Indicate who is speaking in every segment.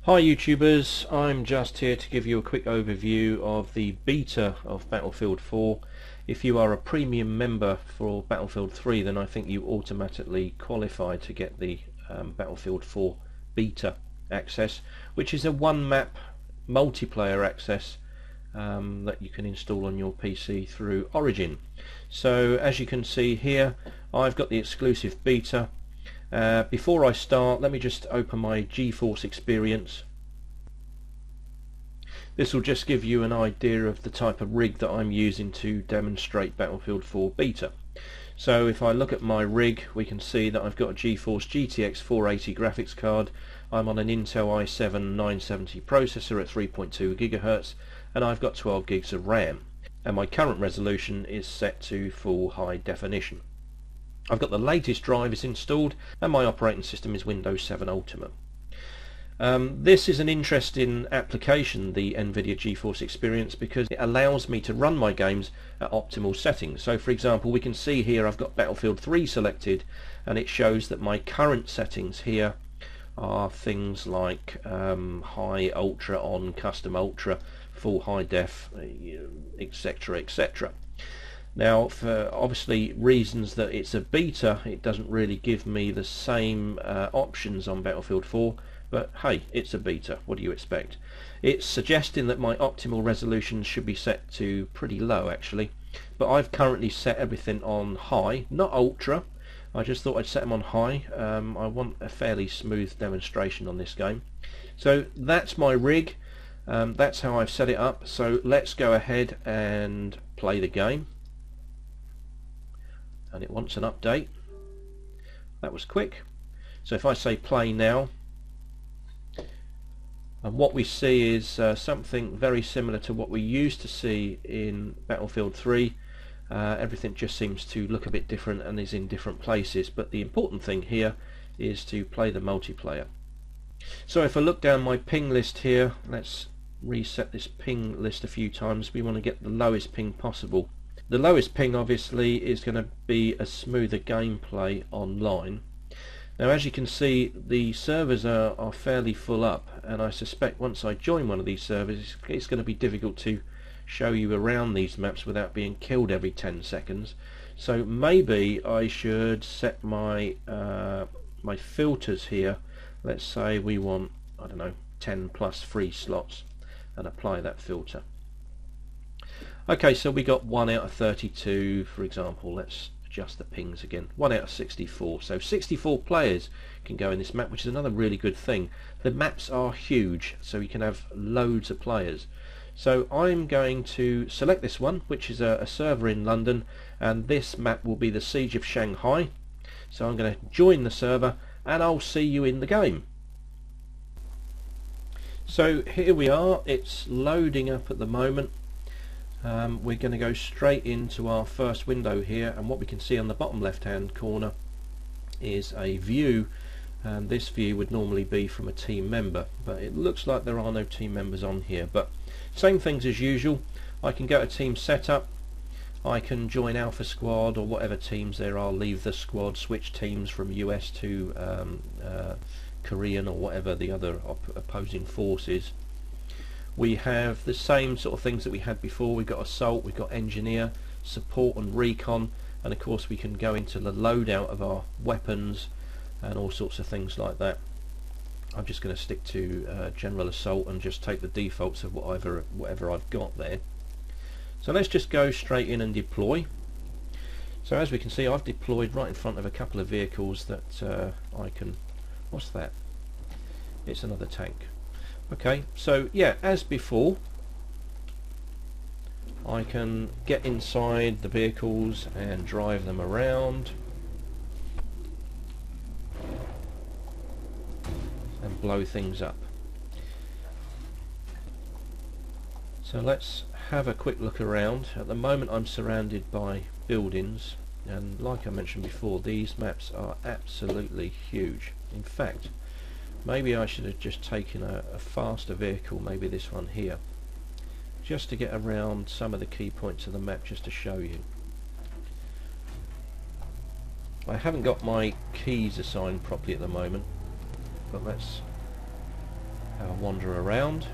Speaker 1: Hi YouTubers, I'm just here to give you a quick overview of the beta of Battlefield 4. If you are a premium member for Battlefield 3, then I think you automatically qualify to get the Battlefield 4 beta access, which is a one map multiplayer access that you can install on your PC through Origin. So as you can see here, I've got the exclusive beta. Before I start, let me just open my GeForce experience. This will just give you an idea of the type of rig that I'm using to demonstrate Battlefield 4 beta. So if I look at my rig, we can see that I've got a GeForce GTX 480 graphics card. I'm on an Intel i7 970 processor at 3.2 GHz, and I've got 12 gigs of RAM, and my current resolution is set to full high definition. I've got the latest drivers installed, and my operating system is Windows 7 Ultimate. This is an interesting application, the NVIDIA GeForce Experience, because it allows me to run my games at optimal settings. So for example, we can see here I've got Battlefield 3 selected, and it shows that my current settings here are things like high, ultra, on, custom ultra, full high def, etc, etc. Now, for obviously reasons that it's a beta, it doesn't really give me the same options on Battlefield 4, but hey, it's a beta, what do you expect? It's suggesting that my optimal resolution should be set to pretty low actually, but I've currently set everything on high, not ultra. I just thought I'd set them on high. I want a fairly smooth demonstration on this game. So that's my rig, that's how I've set it up, so let's go ahead and play the game. And it wants an update. That was quick. So if I say play now, and what we see is something very similar to what we used to see in Battlefield 3. Everything just seems to look a bit different and is in different places, but the important thing here is to play the multiplayer. So if I look down my ping list here, let's reset this ping list a few times. We want to get the lowest ping possible. The lowest ping obviously is going to be a smoother gameplay online. Now as you can see, the servers are fairly full up, and I suspect once I join one of these servers it's going to be difficult to show you around these maps without being killed every 10 seconds. So maybe I should set my my filters here. Let's say we want, I don't know, 10 plus free slots, and apply that filter. Okay, so we got 1 out of 32, for example. Let's adjust the pings again. 1 out of 64. So 64 players can go in this map, which is another really good thing. The maps are huge, so you can have loads of players. So I'm going to select this one, which is a server in London, and this map will be the Siege of Shanghai. So I'm going to join the server, and I'll see you in the game. So here we are. It's loading up at the moment. We're going to go straight into our first window here, and what we can see on the bottom left hand corner is a view, and this view would normally be from a team member, but it looks like there are no team members on here. But same things as usual. I can go to team setup, I can join Alpha Squad or whatever teams there are, leave the squad, switch teams from US to Korean or whatever the other opposing force is. We have the same sort of things that we had before. We've got assault, we've got engineer, support and recon, and of course we can go into the loadout of our weapons and all sorts of things like that. I'm just going to stick to general assault and just take the defaults of whatever I've got there. So let's just go straight in and deploy. So as we can see, I've deployed right in front of a couple of vehicles that I can... What's that? It's another tank. Okay, so yeah, as before, I can get inside the vehicles and drive them around and blow things up. So let's have a quick look around. At the moment I'm surrounded by buildings, and like I mentioned before, these maps are absolutely huge. In fact, maybe I should have just taken a faster vehicle, maybe this one here, just to get around some of the key points of the map, just to show you. I haven't got my keys assigned properly at the moment, but let's Have a wander around.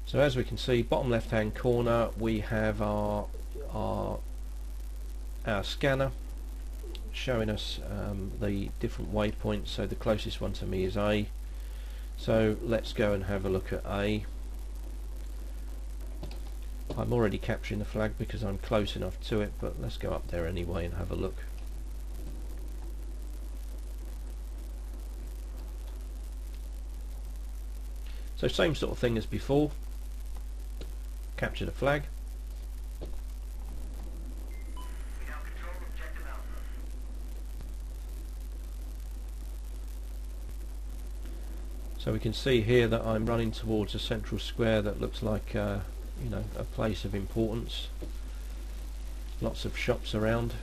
Speaker 1: So as we can see, bottom left hand corner we have our scanner showing us the different waypoints. So the closest one to me is A, so let's go and have a look at A. I'm already capturing the flag because I'm close enough to it, but let's go up there anyway and have a look. So same sort of thing as before, capture the flag. So we can see here that I'm running towards a central square that looks like you know, a place of importance. Lots of shops around.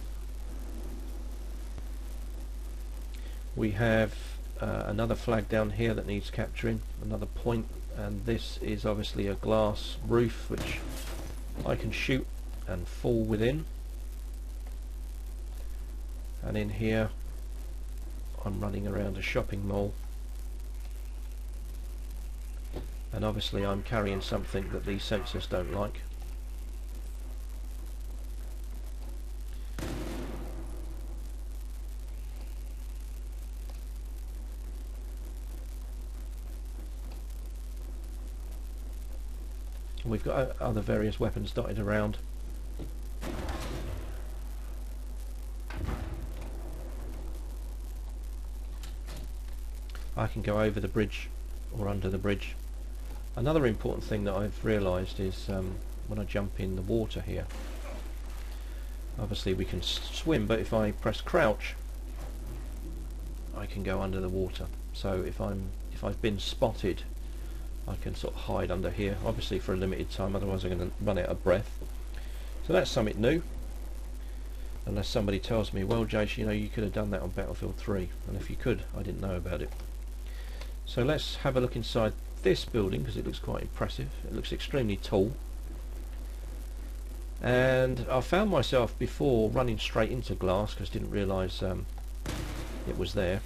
Speaker 1: We have another flag down here that needs capturing, another point, and this is obviously a glass roof which I can shoot and fall within. And in here I'm running around a shopping mall, and obviously I'm carrying something that these sensors don't like. We've got other various weapons dotted around. I can go over the bridge or under the bridge. Another important thing that I've realised is when I jump in the water here, obviously we can swim, but if I press crouch I can go under the water. So if I've been spotted, I can sort of hide under here, obviously for a limited time, otherwise I'm going to run out of breath. So that's something new, unless somebody tells me, well Jace, you know, you could have done that on Battlefield 3, and if you could, I didn't know about it. So let's have a look inside this building because it looks quite impressive. It looks extremely tall, and I found myself before running straight into glass because I didn't realise it was there.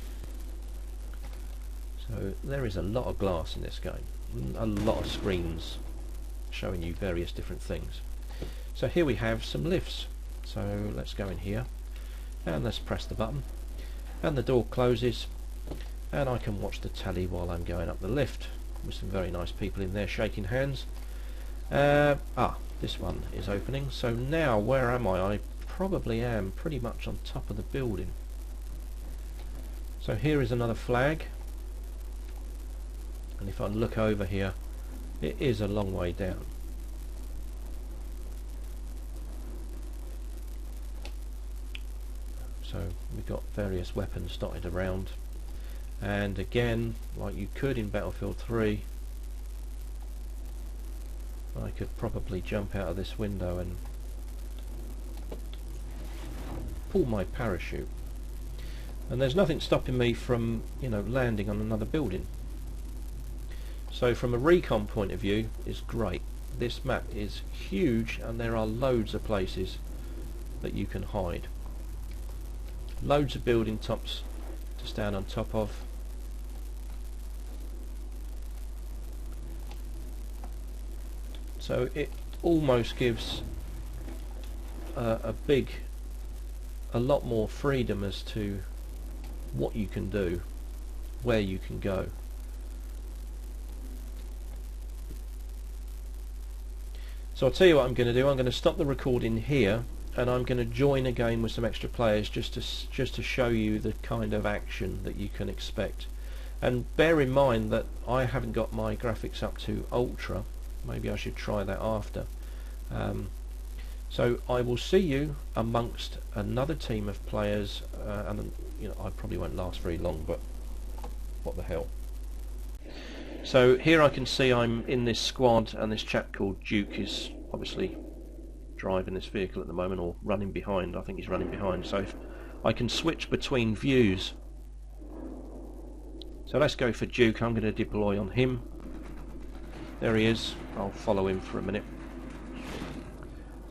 Speaker 1: So there is a lot of glass in this game, a lot of screens showing you various different things. So here we have some lifts, so let's go in here and let's press the button and the door closes, and I can watch the tally while I'm going up the lift with some very nice people in there shaking hands. This one is opening, so now where am I? I probably am pretty much on top of the building. So here is another flag, and if I look over here, it is a long way down. So we've got various weapons dotted around, and again, like you could in Battlefield 3, I could probably jump out of this window and pull my parachute, and there's nothing stopping me from, you know, landing on another building. So from a recon point of view, it's great. This map is huge and there are loads of places that you can hide. Loads of building tops to stand on top of. So it almost gives a lot more freedom as to what you can do, where you can go. So I'll tell you what I'm going to do. I'm going to stop the recording here, and I'm going to join again with some extra players just to show you the kind of action that you can expect. And bear in mind that I haven't got my graphics up to ultra. Maybe I should try that after. So I will see you amongst another team of players, and you know, I probably won't last very long, but what the hell. So here I can see I'm in this squad, and this chap called Duke is obviously driving this vehicle at the moment, or running behind. I think he's running behind. So if I can switch between views. So let's go for Duke. I'm going to deploy on him. There he is. I'll follow him for a minute.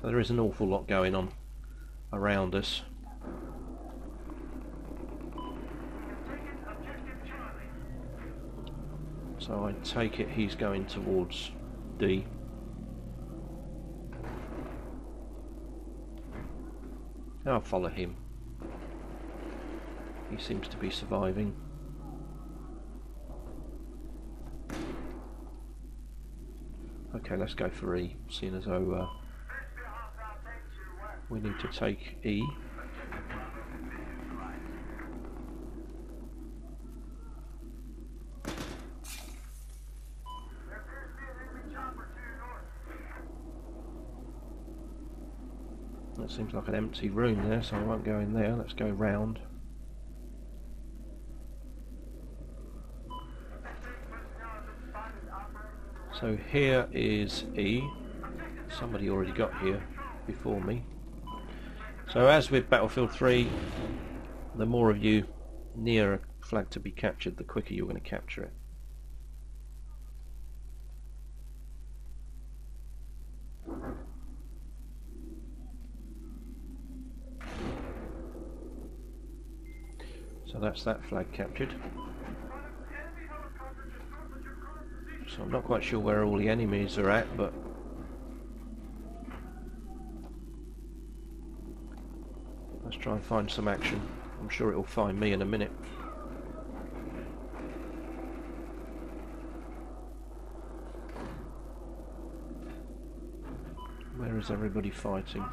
Speaker 1: So there is an awful lot going on around us. So I take it he's going towards D. I'll follow him. He seems to be surviving. Okay, let's go for E, seeing as though we need to take E. That seems like an empty room there, so I won't go in there. Let's go round. So here is E. Somebody already got here before me. So as with Battlefield 3, the more of you near a flag to be captured, the quicker you're going to capture it. So that's that flag captured. So I'm not quite sure where all the enemies are at, but let's try and find some action. I'm sure it'll find me in a minute. Where is everybody fighting?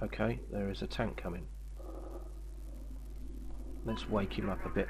Speaker 1: Okay, there is a tank coming. Let's wake him up a bit.